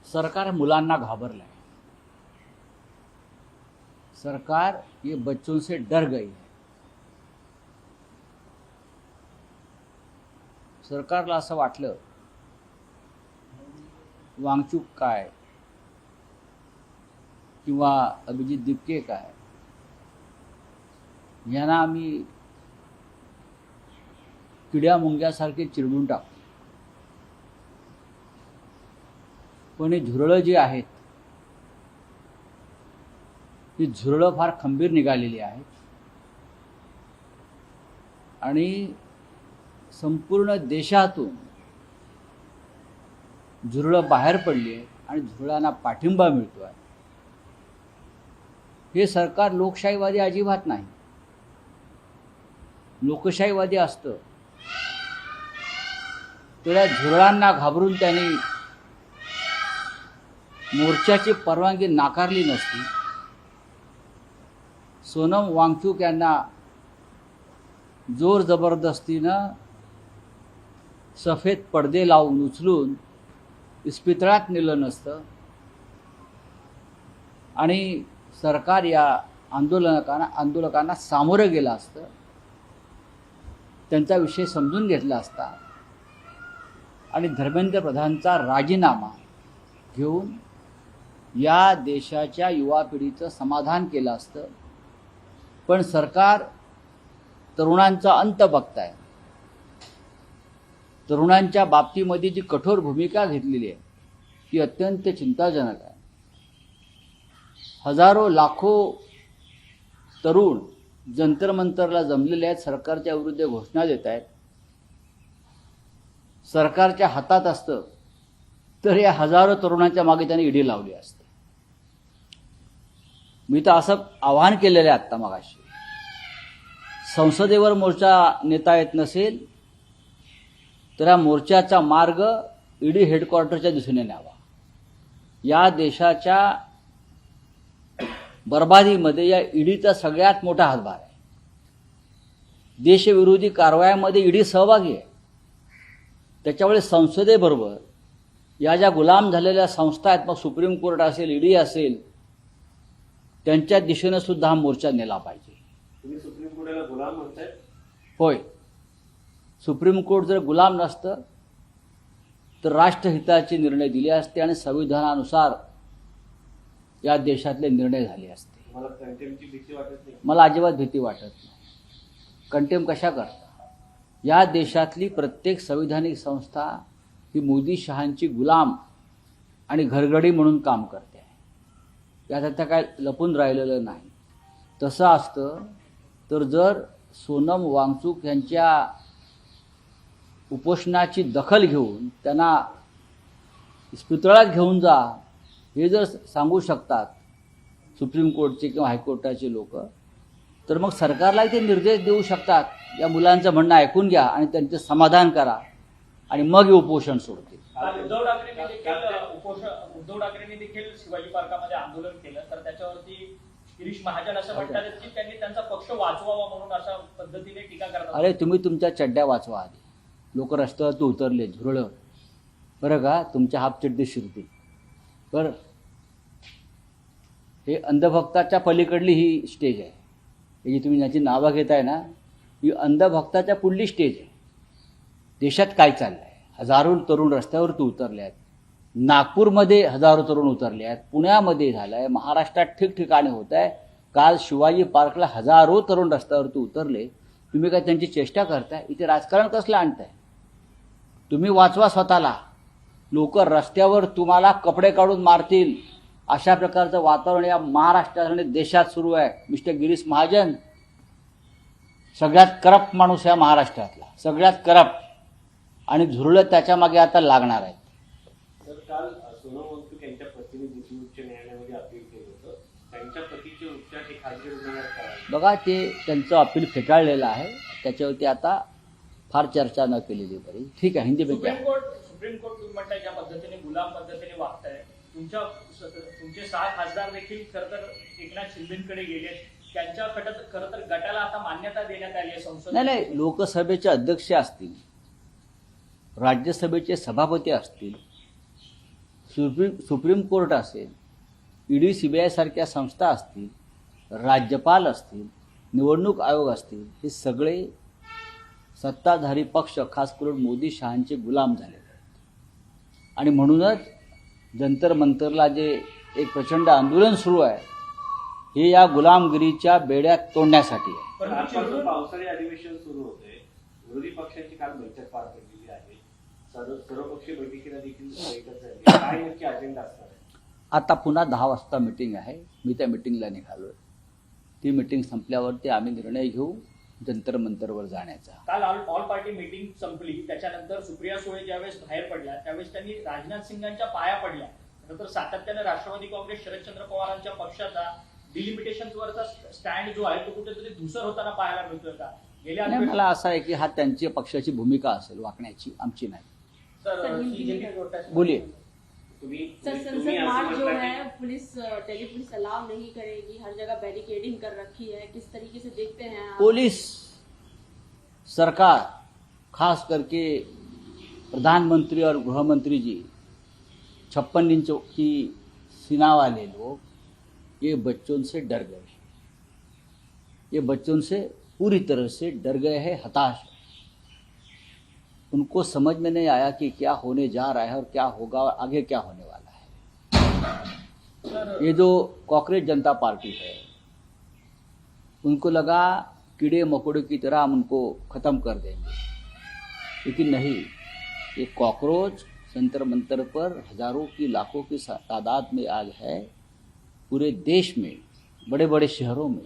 सरकार मुलांना घाबरलं है। सरकार ये बच्चों से डर गई है। सरकारला असं वाटलं वांगचूक काय किंवा अभिजित दिपके काय यांना आम्ही किड्या मुंग्यासारखे चिरडून टाकू, पण हे झुरळं जी आहेत ही झुरळं फार खंबीर निघालेली आहेत आणि संपूर्ण देशातून झुरळं बाहेर पडली आहेत आणि झुरळांना पाठिंबा मिळतो आहे। हे सरकार लोकशाहीवादी अजिबात नाही। लोकशाहीवादी असतं तर या झुरळांना घाबरून त्यांनी मोर्चाची परवानगी नाकारली नसती। सोनम वांगचूक यांना जोर जबरदस्तीनं सफेद पडदे लावून उचलून इस्पितळात नेलं नसतं आणि सरकार या आंदोलकांना सामोरं गेलं असतं, त्यांचा विषय समजून घेतला असता आणि धर्मेंद्र प्रधानचा राजीनामा घेऊन या देशाच्या युवा पिढीचं समाधान केलं असतं। पण सरकार तरुणांचा अंत बघताय। तरुणांच्या बाबतीमध्ये जी कठोर भूमिका घेतलेली आहे ती अत्यंत चिंताजनक आहे। हजारो लाखो तरुण जंतर मंतरला जमलेले आहेत, सरकारच्या विरुद्ध घोषणा देत आहेत। सरकारच्या हातात असतं तर या हजारो तरुणांच्या मागे त्यांनी ईडी लावली असते। मी तर असं आवाहन केलेलं आहे आत्ता मगाशी, संसदेवर मोर्चा नेता येत नसेल तर या मोर्चाचा मार्ग ईडी हेडक्वार्टरच्या दिशेने न्यावा। या देशाच्या बर्बादीमध्ये या ईडीचा सगळ्यात मोठा हातभार आहे। देशविरोधी कारवायांमध्ये ईडी सहभागी आहे। त्याच्यामुळे संसदेबरोबर या ज्या गुलाम झालेल्या संस्था आहेत, मग सुप्रीम कोर्ट असेल, ईडी असेल, त्यांच्या दिशेने सुद्धा हा मोर्चा नेला पाहिजे। तुम्ही सुप्रीम कोर्टाला गुलाम म्हणताय? होय, सुप्रीम कोर्ट जर गुलाम नसतं तर राष्ट्रहिताचे निर्णय दिले असते आणि संविधानानुसार या देशातले निर्णय झाले असते। मला कंटेम्पची भीती वाटत नाही? मला अजिबात भीती वाटत नाही। कंटेम्प कशा करता? या देशातली प्रत्येक संविधानिक संस्था ही मोदी शहांची गुलाम आणि घरगडी म्हणून काम करते आहे। यात आता काय लपून राहिलेलं नाही। तसं असतं तर जर सोनम वांगचूक यांच्या उपोषणाची दखल घेऊन त्यांना इस्पितळात घेऊन जा हे जर सांगू शकतात सुप्रीम कोर्टचे किंवा हायकोर्टाचे लोक, तर मग सरकारला ते निर्देश देऊ शकतात, या मुलांचं म्हणणं ऐकून घ्या आणि त्यांचे समाधान करा आणि मग हे उपोषण सोडतील। उद्धव ठाकरेंनी देखील शिवाजी पार्कामध्ये आंदोलन केलं, तर त्याच्यावरती गिरीश महाजन असं म्हणतात की त्यांनी त्यांचा पक्ष वाचवावा म्हणून अशा पद्धतीने टीका करतात। अरे तुम्ही तुमच्या चड्ड्या वाचवा आधी। लोक रस्त्यावरती उतरले झुरळं, बरं का, तुमच्या हाफ चड्डी शिरतील। बरं, हे अंधभक्ताच्या पलीकडली ही स्टेज आहे। हे जी तुम्ही याची नावं घेताय ना, ही अंधभक्ताच्या पुढली स्टेज आहे। देशात काय चाललं आहे? हजारो तरुण रस्त्यावरती उतरले आहेत। नागपूरमध्ये हजारो तरुण उतरले आहेत, पुण्यामध्ये झालं आहे, महाराष्ट्रात ठिकठिकाणी होत आहे। काल शिवाजी पार्कला हजारो तरुण रस्त्यावरती उतरले। तुम्ही काय त्यांची चेष्टा करताय? इथे राजकारण कसलं आणताय? तुम्ही वाचवा स्वतःला। लोक रस्त्यावर तुम्हाला कपडे काढून मारतील अशा प्रकारचं वातावरण या महाराष्ट्रात आणि देशात सुरू आहे। मिस्टर गिरीश महाजन सगळ्यात करप्ट माणूस या महाराष्ट्रातला, सगळ्यात करप्ट, आणि झुरळं त्याच्या मागे आता लागणार आहेत। तर काल सोनम वांगचूक यांच्या पतीने दिल्ली उच्च न्यायालयामध्ये अपील केलं होतं, त्यांच्या पतीचे उपचार हे खाजगी रुग्णालयात करावे। बघा, ते त्यांचं अपील फेटाळलेलं आहे। त्याच्यावरती आता फार चर्चा न केलेली बरी। ठीक आहे, हिंदी में क्या? सुप्रीम कोर्ट तुम्ही म्हणताय ज्या पद्धतीने गुलाम पद्धतीने वागताय, तुमचे 6 खासदार देखील खरं तर एकनाथ शिंदेकडे गेले, त्यांच्या खरं तर गटाला आता मान्यता देण्यात आली आहे संसद। नाही, लोकसभेचे अध्यक्ष असतील, राज्यसभेचे सभापती असतील, सुप्रीम कोर्ट असेल, ईडी CBI सारख्या संस्था असतील, राज्यपाल असतील, निवडणूक आयोग असतील, हे सगळे सत्ताधारी पक्ष खास करून मोदी शहांचे गुलाम झालेले आहेत. आणि म्हणूनच जंतर मंतरला जे एक प्रचंड आंदोलन सुरू आहे हे या गुलामगिरीच्या बेड्या तोडण्यासाठी आहे. पण आजपासून पावसाळी अधिवेशन सुरू होते. विरोधी पक्षांची काल बैठक पार पडलेली आहे. सर्वपक्षीय बैठकीला देखील बैठक झाली. काय नक्की अजेंडा असणार आहे? आता पुन्हा 10 वाजता मीटिंग आहे. मी त्या मीटिंगला निघालो. ती मीटिंग संपल्यावरती आम्ही निर्णय घेऊ जंतर मंतरवर जाण्याचा. काल ऑल पार्टी मीटिंग संपली, त्याच्यानंतर सुप्रिया सुळे ज्यावेळेस बाहेर पडल्या त्यावेळेस त्यांनी राजनाथ सिंगांच्या पाया पडल्या. नंतर सातत्याने राष्ट्रवादी काँग्रेस शरदचंद्र पवारांच्या पक्षाचा डिलिमिटेशनवरचा स्टँड जो आहे तो कुठेतरी धुसर होताना पाहायला मिळतोय का? गेल्या नाही, मला असं आहे की हा त्यांची पक्षाची भूमिका असेल वाकण्याची, आमची नाही. बोलिए. सर, संसद मार्च जो है पुलिस दिल्ली पुलिस अलाउ नहीं करेगी, हर जगह बैरिकेडिंग कर रखी है, किस तरीके से देखते हैं आप? पुलिस सरकार खास करके प्रधानमंत्री और गृह मंत्री जी 56 इंच की सीना वाले लोग ये बच्चों से डर गए. ये बच्चों से पूरी तरह से डर गए हैं, हताश हैं. उनको समझ में नहीं आया कि क्या होने जा रहा है और क्या होगा और आगे क्या होने वाला है. ये जो कॉकरेज जनता पार्टी है उनको लगा कीड़े मकोड़े की तरह हम उनको ख़त्म कर देंगे, लेकिन नहीं. ये कॉकरोच जंतर मंतर पर हजारों की लाखों की तादाद में आज है. पूरे देश में बड़े बड़े शहरों में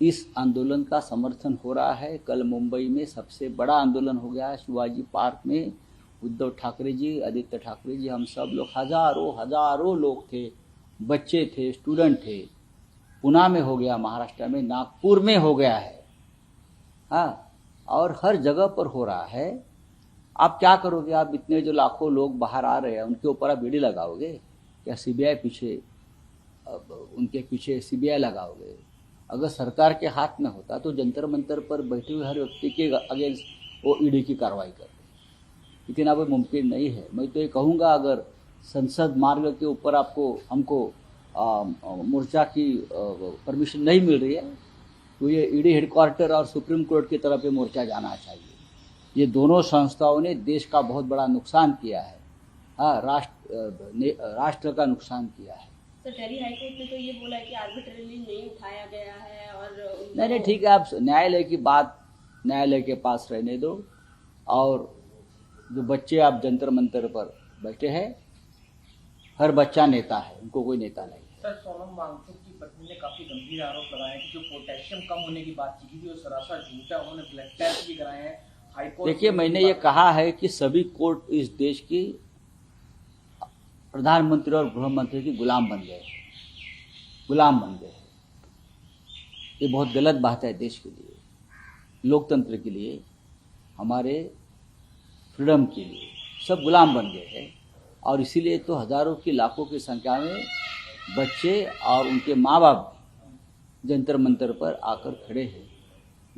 इस आंदोलन का समर्थन हो रहा है. कल मुंबई में सबसे बड़ा आंदोलन हो गया है. शिवाजी पार्क में उद्धव ठाकरे जी, आदित्य ठाकरे जी, हम सब लोग हजारों लोग थे, बच्चे थे, स्टूडेंट थे. पुणे में हो गया, महाराष्ट्र में, नागपुर में हो गया है. हाँ, और हर जगह पर हो रहा है. आप क्या करोगे? आप इतने जो लाखों लोग बाहर आ रहे हैं उनके ऊपर आप ईडी लगाओगे क्या? CBI पीछे, उनके पीछे CBI लगाओगे? अगर सरकार के हाथ में होता तो जंतर मंतर पर बैठे हुए हर व्यक्ति के अगेंस्ट वो ईडी की कार्रवाई करते, लेकिन अब मुमकिन नहीं है. मैं तो ये कहूँगा, अगर संसद मार्ग के ऊपर हमको मोर्चा की परमिशन नहीं मिल रही है तो ये ईडी हेडक्वार्टर और सुप्रीम कोर्ट की तरफ ये मोर्चा जाना चाहिए. ये दोनों संस्थाओं ने देश का बहुत बड़ा नुकसान किया है. हाँ, राष्ट्र का नुकसान किया है. सर, दिल्ली हाईकोर्ट ने तो ये बोला है कि आर्बिट्रेरली नहीं उठाया गया है और नहीं, ठीक है, आप न्यायालय की बात न्यायालय के पास रहने दो. और जो बच्चे आप जंतर मंतर पर बैठे हैं, हर बच्चा नेता है, उनको कोई नेता नहीं है. सर, सोनम वांगचुक की पत्नी ने काफी गंभीर आरोप लगाए हैं कि जो पोटेशियम कम होने की बात की थी वो सरासर झूठ है. उन्होंने ब्लड टेस्ट भी कराए हैं. हाईकोर्ट देखिए, मैंने ये कहा है कि सभी कोर्ट इस देश की प्रधानमंत्री और गृह मंत्री की गुलाम बन गए. ये बहुत गलत बात है देश के लिए, लोकतंत्र के लिए, हमारे फ्रीडम के लिए. सब गुलाम बन गए हैं. और इसीलिए तो हजारों की लाखों की संख्या में बच्चे और उनके माँ बाप जंतर मंतर पर आकर खड़े हैं.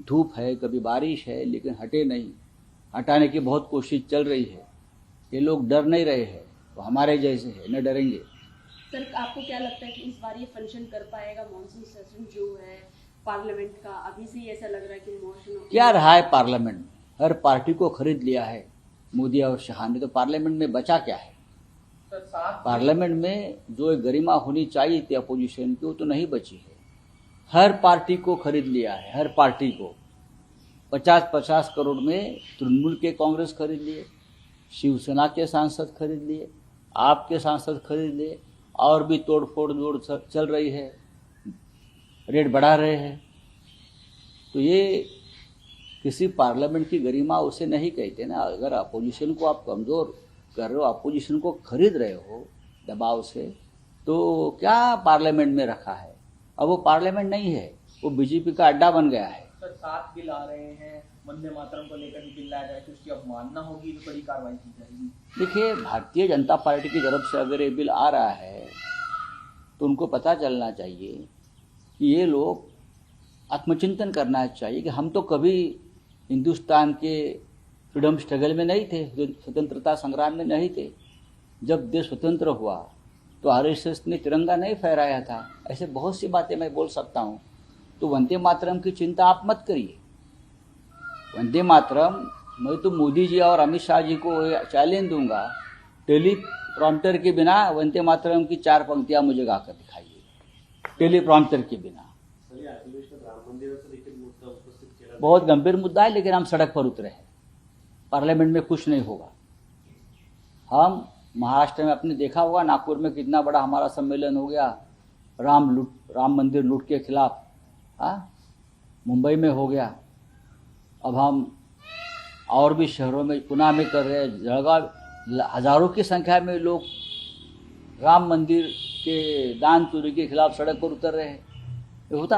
धूप है, कभी बारिश है, लेकिन हटे नहीं. हटाने की बहुत कोशिश चल रही है. ये लोग डर नहीं रहे हैं, तो हमारे जैसे है, न डरेंगे. सर, आपको क्या लगता है कि इस बार ये फंक्शन कर पाएगा मॉनसून सेशन जो है पार्लियामेंट का? अभी से ही ऐसा लग रहा है कि मॉनसून क्या रहा है पार्लियामेंट में? हर पार्टी को खरीद लिया है मोदी और शाह ने. तो पार्लियामेंट में बचा क्या है? पार्लियामेंट में जो एक गरिमा होनी चाहिए थी अपोजिशन की, वो तो नहीं बची है. हर पार्टी को खरीद लिया है, हर पार्टी को. 50-50 करोड़ में तृणमूल के कांग्रेस खरीद लिए, शिवसेना के सांसद खरीद लिए, आपके सांसद खरीद लिए, और भी तोड़ जोड़ चल रही है, रेट बढ़ा रहे हैं. तो ये किसी पार्लियामेंट की गरिमा उसे नहीं कहते ना. अगर अपोजिशन को आप कमज़ोर कर रहे हो, अपोजिशन को खरीद रहे हो दबाव से, तो क्या पार्लियामेंट में रखा है? अब वो पार्लियामेंट नहीं है, वो बीजेपी का अड्डा बन गया है. सर, 7 बिल आ रहे हैं, वंदे मातरम को लेकर भी बिल लाया जाए तो उसकी अवमानना होगी तो बड़ी कार्रवाई की जाएगी. देखिए, भारतीय जनता पार्टी की तरफ से अगर ये बिल आ रहा है तो उनको पता चलना चाहिए कि ये लोग आत्मचिंतन करना चाहिए कि हम तो कभी हिंदुस्तान के फ्रीडम स्ट्रगल में नहीं थे, जो स्वतंत्रता संग्राम में नहीं थे. जब देश स्वतंत्र हुआ तो आरएसएस ने तिरंगा नहीं फहराया था। ऐसे बहुत सी बातें मैं बोल सकता हूँ। तो वंदे मातरम की चिंता आप मत करिए। वंदे मातरम, मैं तो मोदी जी और अमित शाह जी को चैलेंज दूंगा, टेलीप्रॉम्प्टर के बिना वंदे मातरम की 4 पंक्तियां मुझे गाकर दिखाइए, टेलीप्रॉम्प्टर के बिना। सर, या अधिवेशनात राम मंदिराचा देखील मुद्दा उपस्थित केला बहुत गंभीर मुद्दा है, लेकिन हम सड़क पर उतरे हैं। पार्लियामेंट में कुछ नहीं होगा। हम महाराष्ट्र में आपने देखा होगा, नागपुर में कितना बड़ा हमारा सम्मेलन हो गया राम मंदिर लूट के खिलाफ। मुंबई में हो गया, अब हम और भी शहरों में, पुणे में कर रहे हैं, जळगाव, हजारों की संख्या में लोग राम मंदिर के दान चोरी के खिलाफ सड़क पर उतर रहे हैं। ये होता